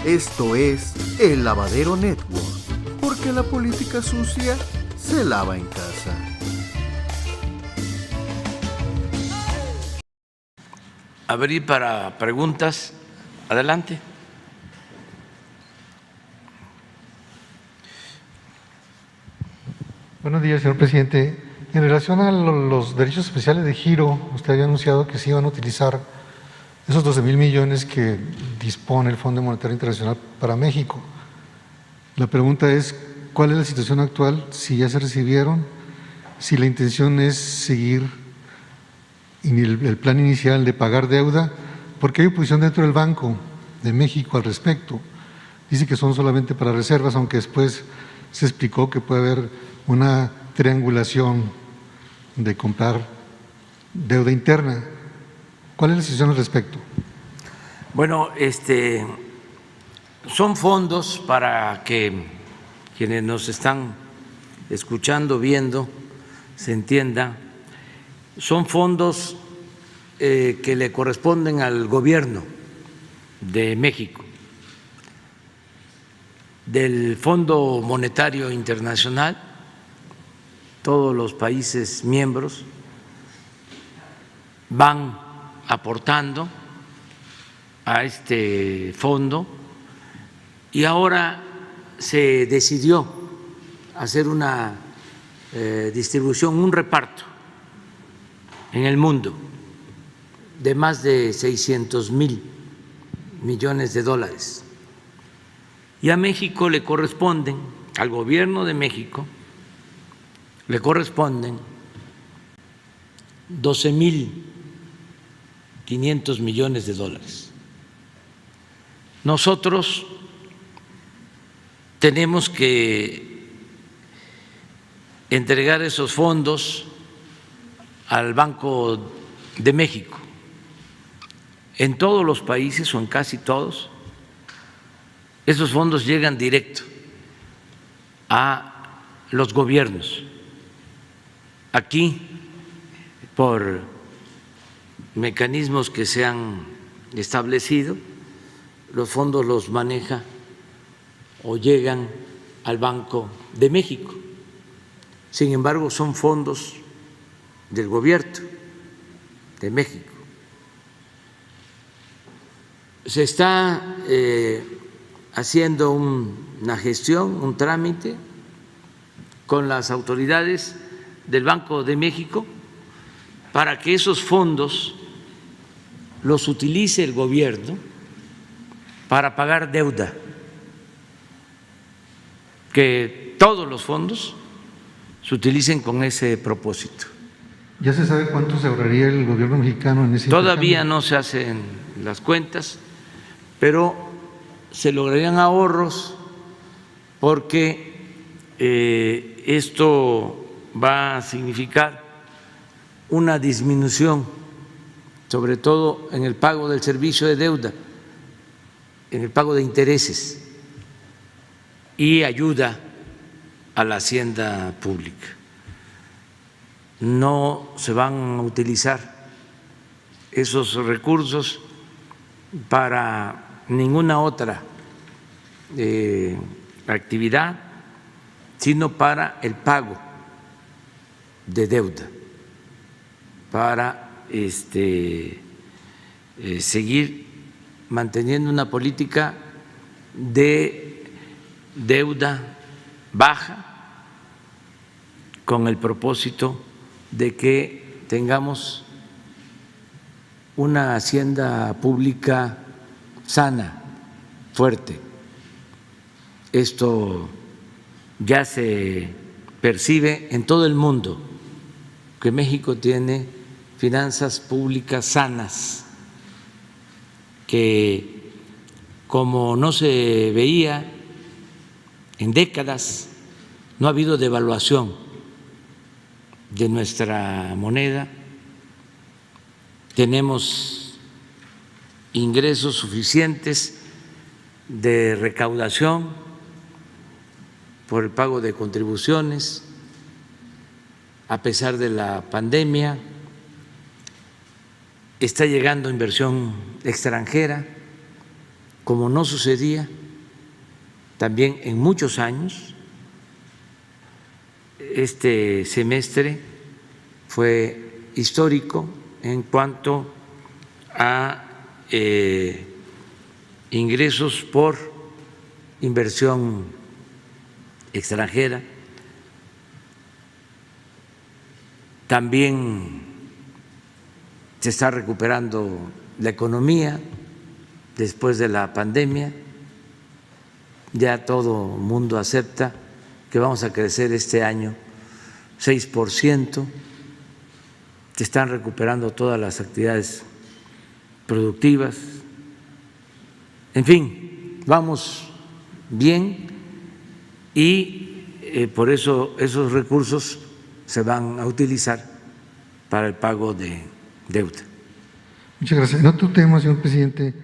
Esto es El Lavadero Network, porque la política sucia se lava en casa. Abrir para preguntas. Adelante. Buenos días, señor presidente. En relación a los derechos especiales de giro, usted había anunciado que se iban a utilizar esos 12,000 millones que dispone el Fondo Monetario Internacional para México. La pregunta es, ¿cuál es la situación actual? Si ya se recibieron, si la intención es seguir el plan inicial de pagar deuda, porque hay oposición dentro del Banco de México al respecto. Dice que son solamente para reservas, aunque después se explicó que puede haber una triangulación de comprar deuda interna. ¿Cuál es la situación al respecto? Bueno, son fondos para que quienes nos están escuchando, viendo, se entienda, son fondos que le corresponden al gobierno de México, del Fondo Monetario Internacional. Todos los países miembros van aportando a este fondo y ahora se decidió hacer una distribución, un reparto en el mundo de más de 600,000 millones de dólares. Y a México le corresponden, al gobierno de México, le corresponden 12,500 millones de dólares. Nosotros tenemos que entregar esos fondos al Banco de México. En todos los países, o en casi todos, esos fondos llegan directo a los gobiernos. Aquí, por mecanismos que se han establecido, los fondos los maneja o llegan al Banco de México. Sin embargo, son fondos del gobierno de México. Se está haciendo una gestión, un trámite con las autoridades del Banco de México para que esos fondos los utilice el gobierno para pagar deuda, que todos los fondos se utilicen con ese propósito. ¿Ya se sabe cuánto se ahorraría el gobierno mexicano en ese Todavía intercambio? no se hacen las cuentas, pero se lograrían ahorros porque esto va a significar una disminución, sobre todo en el pago del servicio de deuda, en el pago de intereses, y ayuda a la hacienda pública. No se van a utilizar esos recursos para ninguna otra actividad, sino para el pago de deuda, para seguir manteniendo una política de deuda baja con el propósito de que tengamos una hacienda pública sana, fuerte. Esto ya se percibe en todo el mundo, que México tiene finanzas públicas sanas, que como no se veía en décadas, no ha habido devaluación de nuestra moneda, tenemos ingresos suficientes de recaudación por el pago de contribuciones, a pesar de la pandemia, está llegando inversión extranjera como no sucedía también en muchos años. Este semestre fue histórico en cuanto a ingresos por inversión extranjera. También se está recuperando la economía después de la pandemia. Ya todo el mundo acepta que vamos a crecer este año 6%. Se están recuperando todas las actividades productivas. En fin, vamos bien y por eso esos recursos se van a utilizar para el pago de deuda. Muchas gracias. En otro tema, señor presidente,